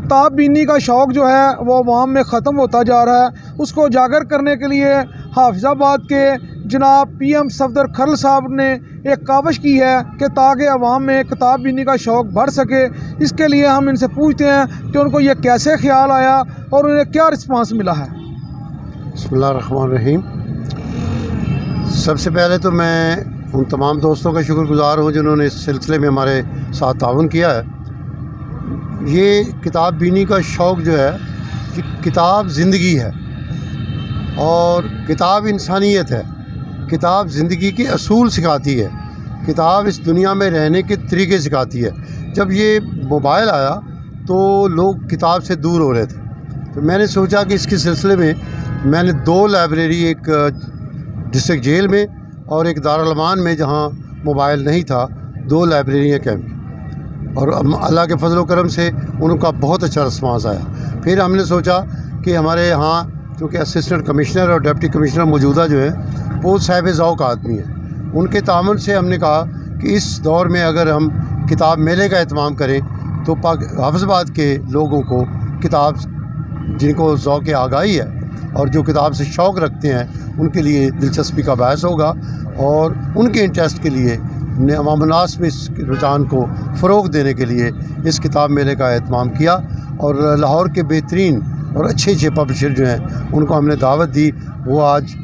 کتاب بینی کا شوق جو ہے وہ عوام میں ختم ہوتا جا رہا ہے۔ اس کو اجاگر کرنے کے لیے حافظ آباد کے جناب پی ایم صفدر کھرل صاحب نے ایک کاوش کی ہے کہ تاکہ عوام میں کتاب بینی کا شوق بڑھ سکے۔ اس کے لیے ہم ان سے پوچھتے ہیں کہ ان کو یہ کیسے خیال آیا اور انہیں کیا رسپانس ملا ہے۔ بسم اللہ الرحمن الرحیم۔ سب سے پہلے تو میں ان تمام دوستوں کا شکر گزار ہوں جنہوں نے اس سلسلے میں ہمارے ساتھ تعاون کیا ہے۔ یہ کتاب بینی کا شوق جو ہے، یہ کتاب زندگی ہے اور کتاب انسانیت ہے۔ کتاب زندگی کے اصول سکھاتی ہے، کتاب اس دنیا میں رہنے کے طریقے سکھاتی ہے۔ جب یہ موبائل آیا تو لوگ کتاب سے دور ہو رہے تھے، تو میں نے سوچا کہ اس کے سلسلے میں نے 2 لائبریری، ایک ڈسٹرکٹ جیل میں اور ایک دارالمان میں جہاں موبائل نہیں تھا، 2 لائبریریاں قائم کی اور اللہ کے فضل و کرم سے ان کا بہت اچھا رسپانس آیا۔ پھر ہم نے سوچا کہ ہمارے یہاں چونکہ اسسٹنٹ کمشنر اور ڈپٹی کمشنر موجودہ جو ہیں وہ صاحب ذوق آدمی ہیں، ان کے تعاون سے ہم نے کہا کہ اس دور میں اگر ہم کتاب میلے کا اہتمام کریں تو حافظ آباد کے لوگوں کو کتاب، جن کو ذوق آگاہی ہے اور جو کتاب سے شوق رکھتے ہیں، ان کے لیے دلچسپی کا باعث ہوگا اور ان کے انٹرسٹ کے لیے عوام الناس میں اس رجحان کو فروغ دینے کے لیے اس کتاب میلے کا اہتمام کیا۔ اور لاہور کے بہترین اور اچھے پبلشر جو ہیں ان کو ہم نے دعوت دی، وہ آج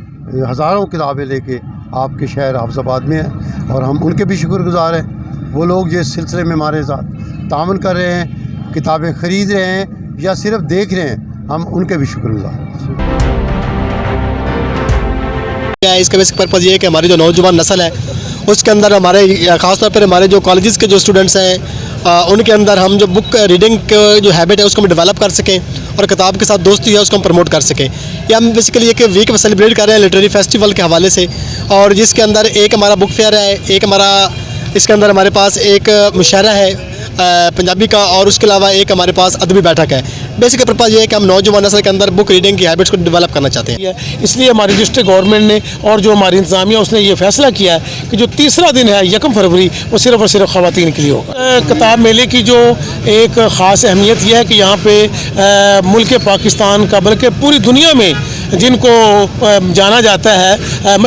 ہزاروں کتابیں لے کے آپ کے شہر حافظ آباد میں ہیں اور ہم ان کے بھی شکر گزار ہیں۔ وہ لوگ جو اس سلسلے میں ہمارے ساتھ تعاون کر رہے ہیں، کتابیں خرید رہے ہیں یا صرف دیکھ رہے ہیں، ہم ان کے بھی شکر گزار ہیں۔ اس کا بیسک پرپز یہ ہے کہ ہماری جو نوجوان نسل ہے اس کے اندر ہمارے خاص طور پر ہمارے جو کالجز کے جو اسٹوڈنٹس ہیں ان کے اندر ہم جو بک ریڈنگ کے جو ہیبٹ ہے اس کو ہم ڈیولپ کر سکیں اور کتاب کے ساتھ دوستی ہے اس کو ہم پروموٹ کر سکیں۔ یہ ہم بیسیکلی ایک ویک سیلیبریٹ کر رہے ہیں لٹریری فیسٹیول کے حوالے سے، اور جس کے اندر ایک ہمارا بک فیئر ہے، ایک ہمارا اس کے اندر ہمارے پاس ایک مشاعرہ ہے پنجابی کا، اور اس کے علاوہ ایک ہمارے پاس ادبی بیٹھک ہے۔ بیسک پرپز یہ ہے کہ ہم نوجوان نسل کے اندر بک ریڈنگ کی ہیبٹس کو ڈیولپ کرنا چاہتے ہیں۔ اس لیے ہماری ڈسٹرکٹ گورنمنٹ نے اور جو ہماری انتظامیہ اس نے یہ فیصلہ کیا ہے کہ جو تیسرا دن ہے 1 فروری وہ صرف اور صرف خواتین کے لیے ہوگا۔ کتاب میلے کی جو ایک خاص اہمیت یہ ہے کہ یہاں پہ ملک پاکستان کا بلکہ پوری دنیا میں جن کو جانا جاتا ہے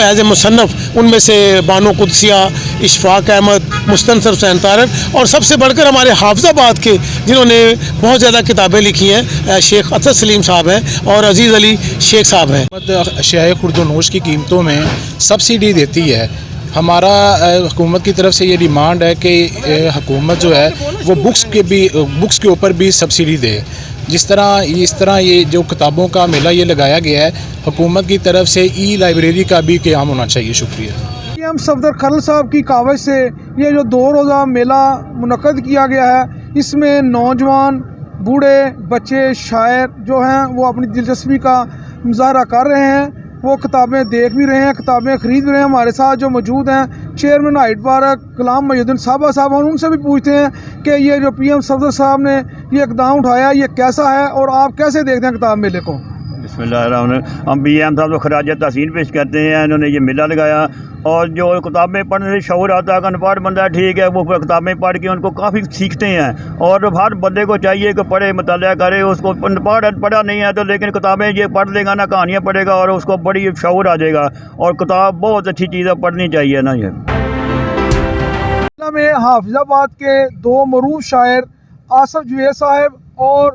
ایز اے مصنف، ان میں سے بانو قدسیہ، اشفاق احمد، مستنصر حسین طارق، اور سب سے بڑھ کر ہمارے حافظ آباد کے جنہوں نے بہت زیادہ کتابیں لکھی ہیں، شیخ اسد سلیم صاحب ہیں اور عزیز علی شیخ صاحب ہیں۔ اشیاء خرد و نوش کی قیمتوں میں سبسڈی دیتی ہے۔ ہمارا حکومت کی طرف سے یہ ڈیمانڈ ہے کہ حکومت جو ہے وہ بکس کے اوپر بھی سبسڈی دے۔ اس طرح یہ جو کتابوں کا میلہ یہ لگایا گیا ہے، حکومت کی طرف سے ای لائبریری کا بھی قیام ہونا چاہیے۔ شکریہ۔ پی ایم صفدر کھرل صاحب کی کاوش سے یہ جو 2 روزہ میلہ منعقد کیا گیا ہے، اس میں نوجوان، بوڑھے، بچے، شاعر جو ہیں وہ اپنی دلچسپی کا مظاہرہ کر رہے ہیں، وہ کتابیں دیکھ بھی رہے ہیں، کتابیں خرید بھی رہے ہیں۔ ہمارے ساتھ جو موجود ہیں chairman Hyde park Ghulam Mohi الدین صاحبہ صاحب، ہم ان سے بھی پوچھتے ہیں کہ یہ جو پی ایم صفدر صاحب نے یہ اقدام اٹھایا یہ کیسا ہے اور آپ کیسے دیکھتے ہیں کتاب میلے کو؟ بسم اللہ الرحمن الرحیم۔ ہم پی ایم صاحب کو خراج تحسین پیش کرتے ہیں، انہوں نے یہ میلہ لگایا اور جو کتابیں پڑھنے سے شعور آتا ہے کہ انپڑھ بندہ ٹھیک ہے وہ کتابیں پڑھ کے ان کو کافی سیکھتے ہیں، اور ہر بندے کو چاہیے کہ پڑھے، مطالعہ کرے۔ اس کو پڑھا نہیں ہے تو لیکن کتابیں یہ پڑھ لے گا نا، کہانیاں پڑھے گا اور اس کو بڑی شعور آ جائے گا، اور کتاب بہت اچھی چیز ہے، پڑھنی چاہیے نا۔ یہ میں حافظ آباد کے 2 معروف شاعر آصف جوید صاحب اور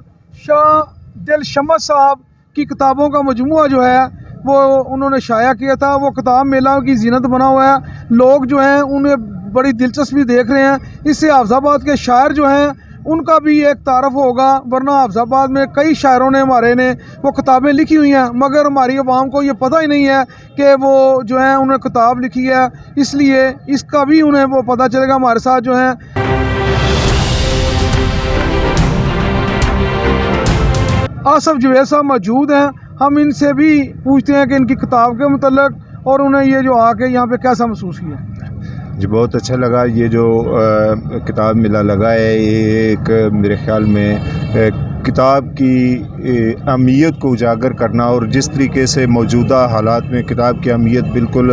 شاہ دل شمس صاحب کی کتابوں کا مجموعہ جو ہے وہ انہوں نے شائع کیا تھا۔ وہ کتاب میلہ کی زینت بنا ہوا ہے، لوگ جو ہیں انہیں بڑی دلچسپی دیکھ رہے ہیں۔ اس سے حافظ آباد کے شاعر جو ہیں ان کا بھی ایک تعارف ہوگا، ورنہ حافظ آباد میں کئی شاعروں نے ہمارے نے وہ کتابیں لکھی ہوئی ہیں، مگر ہماری عوام کو یہ پتہ ہی نہیں ہے کہ وہ جو ہیں انہیں کتاب لکھی ہے، اس لیے اس کا بھی انہیں وہ پتہ چلے گا۔ ہمارے ساتھ جو ہیں آصف جوید صاحب موجود ہیں، ہم ان سے بھی پوچھتے ہیں کہ ان کی کتاب کے متعلق اور انہیں یہ جو آ کے یہاں پہ کیسا محسوس کیا۔ جی بہت اچھا لگا، یہ جو کتاب میلہ لگا ہے یہ ایک میرے خیال میں کتاب کی اہمیت کو اجاگر کرنا، اور جس طریقے سے موجودہ حالات میں کتاب کی اہمیت بالکل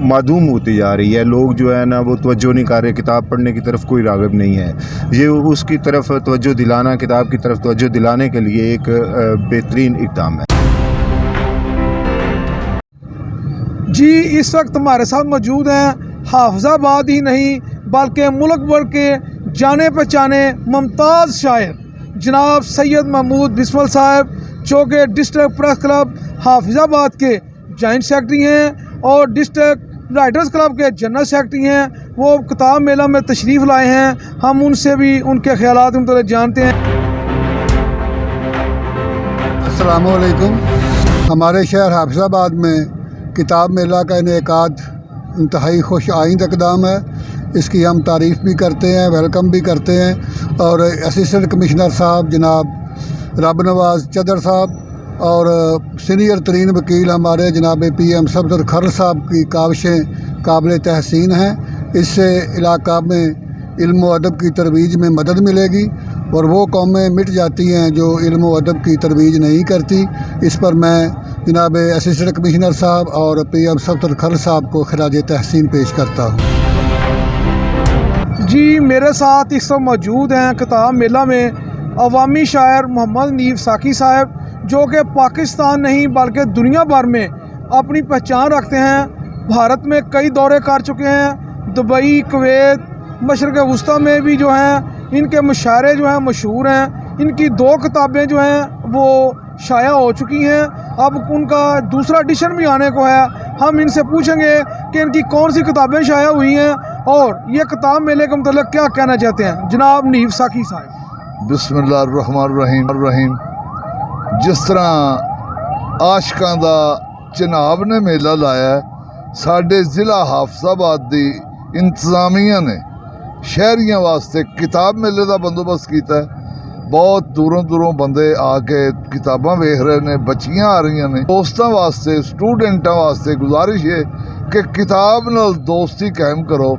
मादूम होती जा रही है। लोग जो है ना वो तवज्जो नहीं कर रहे, किताब पढ़ने की तरफ कोई राग़िब नहीं है। ये उसकी तरफ तवज्जो दिलाना, किताब की तरफ तवज्जो दिलाने के लिए एक बेहतरीन इक़दाम है। जी, इस वक्त हमारे साथ मौजूद हैं हाफिज़ाबाद ही नहीं बल्कि मुल्क भर के जाने पहचाने मुमताज़ शायर जनाब सैयद महमूद बिस्मिल साहब, जो कि डिस्ट्रिक्ट प्रेस क्लब हाफिज़ाबाद के जॉइंट सेक्रेटरी हैं और डिस्ट्रिक्ट राइटर्स क्लब के जनरल सेक्रेटरी हैं। वो किताब मेला में तशरीफ़ लाए हैं। हम उनसे भी उनके ख़यालात के मुताबिक जानते हैं। अस्सलामु अलैकुम। हमारे शहर हाफिज़ाबाद में किताब मेला का इनेकाद इंतहाई खुश आइंद इक़दाम है। इसकी हम तारीफ़ भी करते हैं, वेलकम भी करते हैं। और असिस्टेंट कमिश्नर साहब जनाब रब नवाज़ चदर साहब और सीनियर तरीन वकील हमारे जनाब PM सफदर खरल साहब की काविशें काबिल तहसीन हैं। इससे इलाका में इल्म व अदब की तरवीज में मदद मिलेगी और वो कौमें मिट जाती हैं जो इल्म व अदब की तरवीज नहीं करती। इस पर मैं जनाब असिस्टेंट कमिश्नर साहब और PM सफदर खरल साहब को खराज तहसीन पेश करता हूँ। जी, मेरे साथ इस वक्त मौजूद हैं किताब मेला में अवामी शायर मोहम्मद नीफ साकी साहब, जो कि पाकिस्तान नहीं बल्कि दुनिया भर में अपनी पहचान रखते हैं। भारत में कई दौरे कर चुके हैं, दुबई, कुवैत, मशरक़ वस्ता में भी जो हैं इनके मुशायरे जो हैं मशहूर हैं। इनकी 2 किताबें जो हैं वो शाया हो चुकी हैं। अब उनका दूसरा एडिशन भी आने को है। हम इनसे पूछेंगे कि इनकी कौन सी किताबें शाया हुई हैं और ये किताब मेले के मतलब क्या कहना चाहते हैं। जनाब नीफ साकी साहब। बिस्मिल्लाहिर्रहमानिर्रहीम। जिस तरह आशकां दा चनाब ने मेला लाया है, साडे ज़िला हाफिज़ाबाद दी इंतज़ामिया ने शहरियों वास्ते किताब मेले का बंदोबस्त किया है। बहुत दूरों दूरों बंदे आके किताबां वेख रहे ने, बच्चियां आ रही ने। दोस्तों वास्ते, स्टूडेंटां वास्ते गुजारिश है कि किताब नाल दोस्ती कायम करो।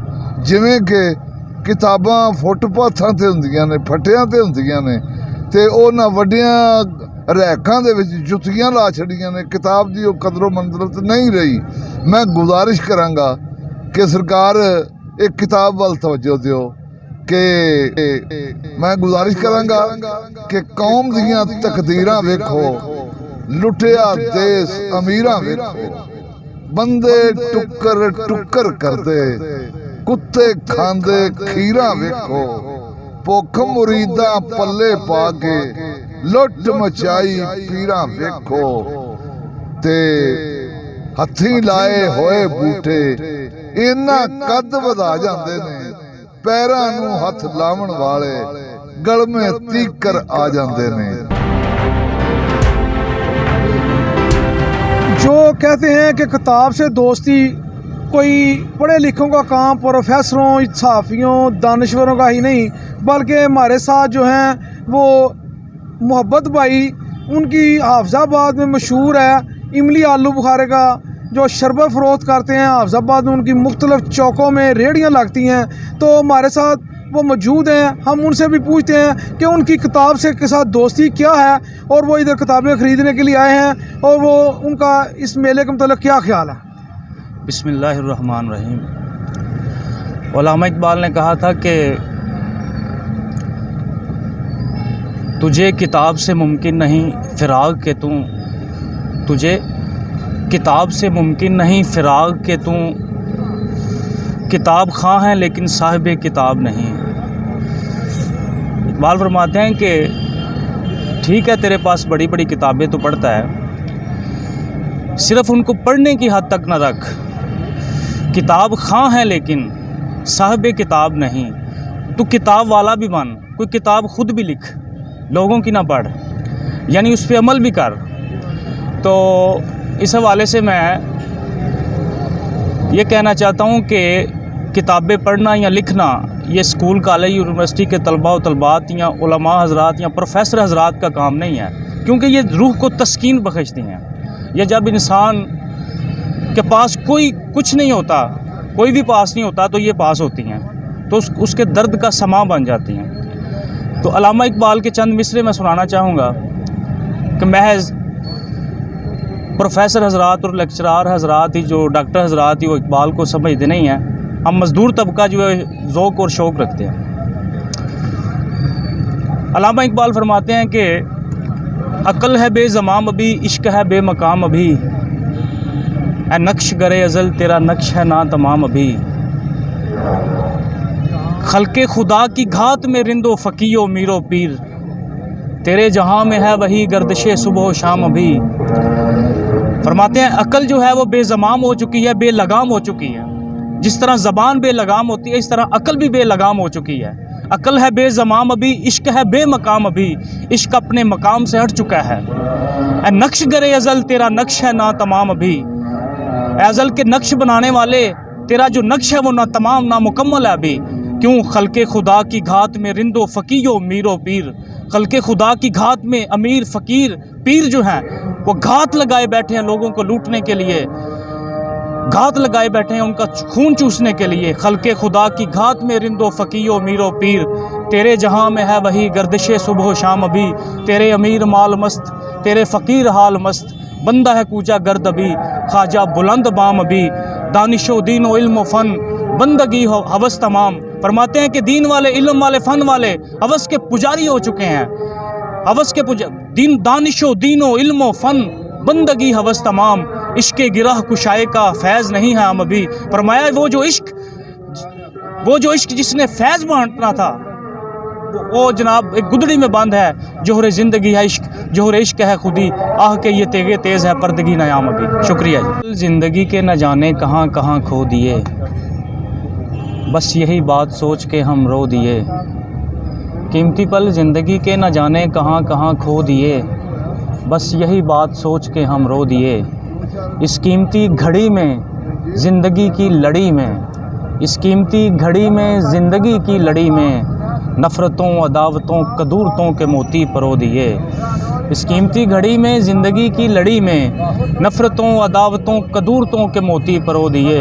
जिवें कि किताबां फुटपाथां ते हुंदियां ने, फट्टियां ते हुंदियां ने, ते उन्हां वड्डियां रैकां दे विच जुत्तियां ला छड़ियां ने। किताब दी ओह कदरो मंज़िलत नहीं रही। मैं गुजारिश करांगा कि सरकार एक किताब वाल तवज्जो दिओ कि मैं गुजारिश करांगा कि कौम दियां तकदीरां वेखो, लुटिया देश अमीरां वेखो, बंदे टुक्कर टुक्कर करदे, कुत्ते खांदे खीरां वेखो, भुख मुरीदां पल्ले पा के लुट मचाई पीरां वेखो, ते हथी लाए होए बूटे इन्ना कद वधा जांदे ने, पैरां नूं हथ लावण वाले गलमे तीकर आ जांदे ने। जो कहते हैं कि किताब से दोस्ती कोई पढ़े लिखों का काम, प्रोफेसरों, सहाफ़ियों, दानश्वरों का ही नहीं, बल्कि हमारे साथ जो हैं वो मोहब्बत भाई, उनकी हाफिज़ाबाद में मशहूर है इमली आलू बुखारे का जो शरबत फ़रोख्त करते हैं। हाफिज़ाबाद में उनकी मुख्तलिफ़ चौकों में रेहड़ियाँ लगती हैं, तो हमारे साथ वो मौजूद हैं। हम उनसे भी पूछते हैं कि उनकी किताब से के साथ दोस्ती क्या है और वो इधर किताबें ख़रीदने के लिए आए हैं और वो उनका इस मेले के मतलब क्या ख्याल है। बिस्मिल्लाहिर्रहमानिर्रहीम। उलमा इकबाल ने कहा था कि तुझे किताब से मुमकिन नहीं फ़िराक़ के तुझे किताब से मुमकिन नहीं फ़िराक़ के तू किताब खां है लेकिन साहिब किताब नहीं। इकबाल फरमाते हैं कि ठीक है, तेरे पास बड़ी बड़ी किताबें तो पढ़ता है, सिर्फ़ उनको पढ़ने की हद तक न रख। किताब खां है लेकिन साहिब किताब नहीं। तू किताब वाला भी बन, कोई किताब ख़ुद भी लिख, लोगों की ना पढ़, यानी उस पर अमल भी कर। तो इस हवाले से मैं ये कहना चाहता हूँ कि किताबें पढ़ना या लिखना ये स्कूल, कॉलेज, यूनिवर्सिटी के तलबा व तलबात या उलमा हज़रात या प्रोफेसर हज़रात का काम नहीं है, क्योंकि ये रूह को तस्कीन बख्शती हैं। ये जब इंसान के पास कोई कुछ नहीं होता, कोई भी पास नहीं होता, तो ये पास होती हैं, तो उसके दर्द का समा बन जाती हैं। तो अल्लामा इकबाल के चंद मिसरे मैं सुनाना चाहूँगा कि महज प्रोफेसर हजरात और लेक्चरार हजरात ही, जो डॉक्टर हजरात ही, वो इकबाल को समझते नहीं हैं। हम मज़दूर तबका जो है ज़ौक़ और शौक़ रखते हैं। अल्लामा इकबाल फरमाते हैं कि अक्ल है बेज़माम अभी, इश्क है बेमकाम अभी, ए नक्श गरे अज़ल तेरा नक्श है ना तमाम अभी, खल्के खुदा की घात में रिंदो फ़कीयो मीरो पीर, तेरे जहाँ में है वही गर्दिशे सुबह शाम अभी। फरमाते हैं अक्ल जो है वो बेज़माम हो चुकी है, बेलगाम हो चुकी है। जिस तरह ज़बान बेलगाम होती है, इस तरह अक्ल भी बेलगाम हो चुकी है। अक्ल है बेज़माम अभी, इश्क है बेमकाम अभी, इश्क अपने मकाम से हट चुका है। ए नक्श गरे अज़ल तेरा नक्श है ना तमाम अभी, ए अज़ल के नक्श बनाने वाले तेरा जो नक्श है वो ना तमाम ना मुकम्मल है अभी। क्यों खल्के खुदा की घात में रिंदो फ़कीयो मीरो पीर, खल्के खुदा की घात में अमीर फ़कीर पीर जो हैं वो घात लगाए बैठे हैं लोगों को लूटने के लिए, घात लगाए बैठे हैं उनका खून चूसने के लिए। खल्के खुदा की घात में रिंदो फ़कीयो मीरो पीर, तेरे जहाँ में है वही गर्दिशे सुबह शाम अभी, तेरे अमीर माल मस्त तेरे फ़कीर हाल मस्त, बंदा है कूचा गर्द अभी, ख्वाजा बुलंद बाम अभी, दानिशो दीन व इल्म फ़न बंदगी हो हवस तमाम। फरमाते हैं कि दीन वाले, इल्म वाले, फ़न वाले हवस के पुजारी हो चुके हैं। हवस के दीन दानिशो दीनो इल्मो फ़न बंदगी हवस तमाम, इश्क गिरह कुशाए का फैज़ नहीं है हम अभी। फरमाया वो जो इश्क जिसने फैज़ बांटना था वो जनाब एक गुदड़ी में बंद है। जोहरे ज़िंदगी है इश्क, जोहरे इश्क है खुदी, आह के ये तेगे तेज़ है पर्दगी नयाम अभी। शुक्रिया जी। ज़िंदगी के न जाने कहाँ कहाँ खो दिए, बस यही बात सोच के हम रो दिए। कीमती पल ज़िंदगी के न जाने कहाँ कहाँ खो दिए, बस यही बात सोच के हम रो दिए। इस कीमती घड़ी में ज़िंदगी की लड़ी में, इस कीमती घड़ी में ज़िंदगी की लड़ी में, नफ़रतों अदावतों कदूरतों के मोती परो दिए। इस कीमती घड़ी में ज़िंदगी की लड़ी में, नफ़रतों अदावतों कदूरतों के मोती परो दिए।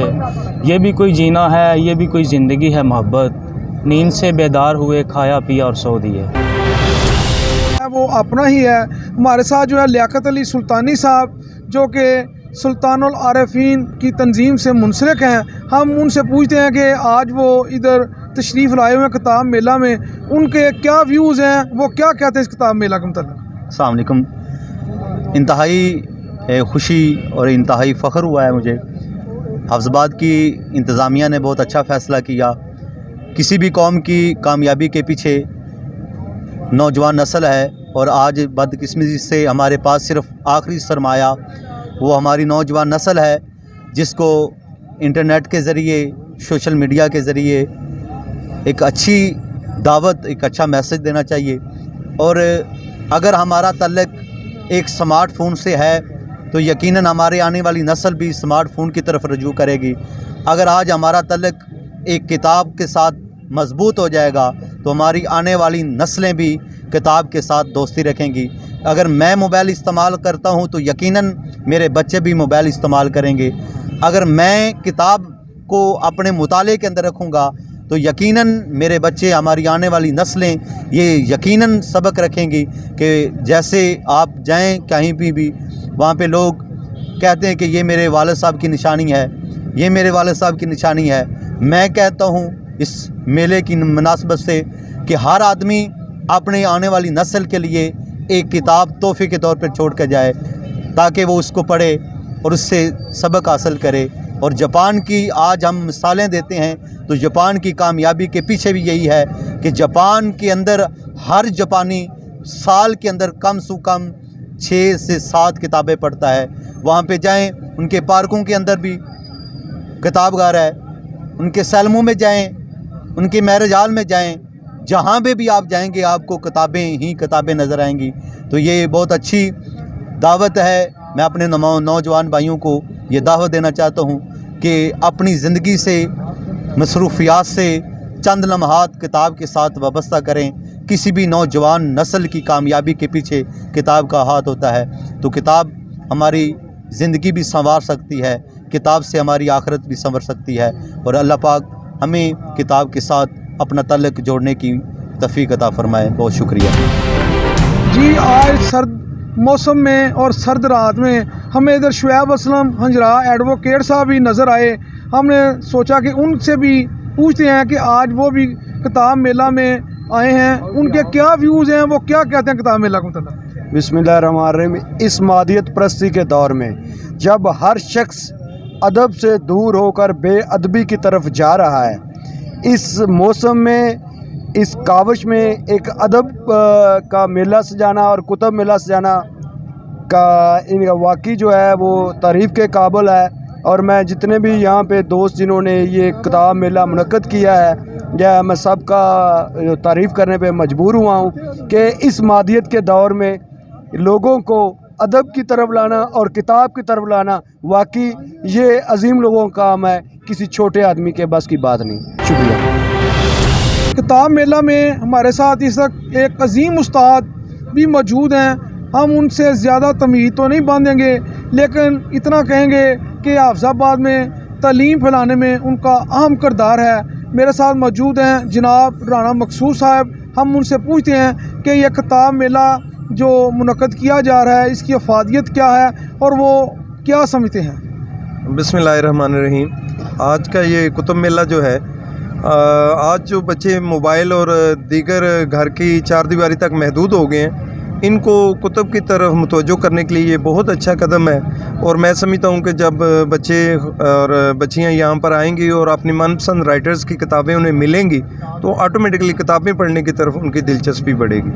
ये भी कोई जीना है, ये भी कोई ज़िंदगी है मोहब्बत, नींद से बेदार हुए खाया पिया और सो दिए। वो अपना ही है। हमारे साथ जो है लियाकत अली सुल्तानी साहब, जो कि सुल्तानुल आरिफीन की तंजीम से मुंसलिक हैं। हम उनसे पूछते हैं कि आज वो इधर तशरीफ़ लाए हुए हैं किताब मेला में, उनके क्या व्यूज़ हैं, वो क्या कहते हैं इस किताब मेला के मतलब। अस्सलाम वालेकुम। इंतहाई खुशी और इंतहाई फ़ख्र हुआ है मुझे। हफ्ज़ाबाद की इंतज़ामिया ने बहुत अच्छा फ़ैसला किया। किसी भी कौम की कामयाबी के पीछे नौजवान नस्ल है, और आज बदकिस्मती से हमारे पास सिर्फ आखिरी सरमाया वो हमारी नौजवान नस्ल है, जिसको इंटरनेट के ज़रिए, सोशल मीडिया के ज़रिए एक अच्छी दावत, एक अच्छा मैसेज देना चाहिए। और अगर हमारा तल्लुक़ एक स्मार्टफ़ोन से है तो यकीनन हमारे आने वाली नस्ल भी स्मार्टफ़ोन की तरफ रजू करेगी। अगर आज हमारा तल्लुक़ एक किताब के साथ मज़बूत हो जाएगा तो हमारी आने वाली नस्लें भी किताब के साथ दोस्ती रखेंगी। अगर मैं मोबाइल इस्तेमाल करता हूं तो यकीनन मेरे बच्चे भी मोबाइल इस्तेमाल करेंगे। अगर मैं किताब को अपने मुताले के अंदर रखूंगा तो यकीनन मेरे बच्चे, हमारी आने वाली नस्लें ये यकीनन सबक रखेंगी कि जैसे आप जाएं कहीं भी वहाँ पे लोग कहते हैं कि ये मेरे वालिद साहब की निशानी है, ये मेरे वालिद साहब की निशानी है। मैं कहता हूँ इस मेले की मुनासबत से कि हर आदमी अपने आने वाली नस्ल के लिए एक किताब तोहफ़े के तौर पर छोड़ कर जाए, ताकि वो उसको पढ़े और उससे सबक हासिल करे। और जापान की आज हम मिसालें देते हैं तो जापान की कामयाबी के पीछे भी यही है कि जापान के अंदर हर जापानी साल के अंदर कम से कम 6 से 7 किताबें पढ़ता है। वहाँ पे जाएं, उनके पार्कों के अंदर भी किताबगार है, उनके सैलमों में जाएं, उनके मैरिज हॉल में जाएं, जहाँ पे भी आप जाएंगे आपको किताबें ही किताबें नज़र आएंगी। तो ये बहुत अच्छी दावत है। मैं अपने नौजवान भाइयों को ये दावत देना चाहता हूँ कि अपनी ज़िंदगी से, मसरूफियात से चंद लम्हात किताब के साथ वाबस्ता करें। किसी भी नौजवान नस्ल की कामयाबी के पीछे किताब का हाथ होता है। तो किताब हमारी ज़िंदगी भी संवार सकती है, किताब से हमारी आखिरत भी संवर सकती है। और अल्लाह पाक हमें किताब के साथ अपना तल्लुक़ जोड़ने की तौफ़ीक़ अता फ़रमाए। बहुत शुक्रिया जी। आज सर्द मौसम में और सर्द रात में हमें इधर शुएब असलम हंजरा एडवोकेट साहब भी नज़र आए। हमने सोचा कि उनसे भी पूछते हैं कि आज वो भी किताब मेला में आए हैं, उनके क्या व्यूज़ हैं, वो क्या कहते हैं किताब मेला को मतलब। बिस्मिल्लाहिर्रहमानिर्रहीम। इस मादियत परस्ती के दौर में जब हर शख्स अदब से दूर होकर बेअदबी की तरफ जा रहा है, इस मौसम में, इस कावश में एक अदब का मेला सजाना और कुतुब मेला सजाना का इनका वाकई जो है वो तारीफ़ के काबिल है। और मैं जितने भी यहाँ पे दोस्त जिन्होंने ये किताब मेला मुनक्कद किया है, या मैं सब का तारीफ़ करने पे मजबूर हुआ हूँ कि इस मादियत के दौर में लोगों को अदब की तरफ लाना और किताब की तरफ लाना वाकई ये अजीम लोगों का काम है, किसी छोटे आदमी के बस की बात नहीं। शुक्रिया। किताब मेला में हमारे साथ इस वक्त एक अजीम उस्ताद भी मौजूद हैं। हम उनसे ज़्यादा तमीज़ तो नहीं बांधेंगे, लेकिन इतना कहेंगे कि हाफिज़ाबाद में तालीम फैलाने में उनका अहम किरदार है। मेरे साथ मौजूद हैं जनाब राना मकसूद साहब। हम उनसे पूछते हैं कि यह किताब मेला जो मुनक्कद किया जा रहा है, इसकी अफादियत क्या है और वो क्या समझते हैं। बिस्मिल्लाहिर्रहमानिर्रहीम। आज का ये कुतुब मेला जो है, आज जो बच्चे मोबाइल और दीगर घर की चार दीवारी तक महदूद हो गए हैं, इनको कुतुब की तरफ मुतवज्जो करने के लिए ये बहुत अच्छा कदम है। और मैं समझता हूँ कि जब बच्चे और बच्चियाँ यहाँ पर आएंगी और अपनी मनपसंद राइटर्स की किताबें उन्हें मिलेंगी, तो ऑटोमेटिकली किताबें पढ़ने की तरफ उनकी दिलचस्पी बढ़ेगी।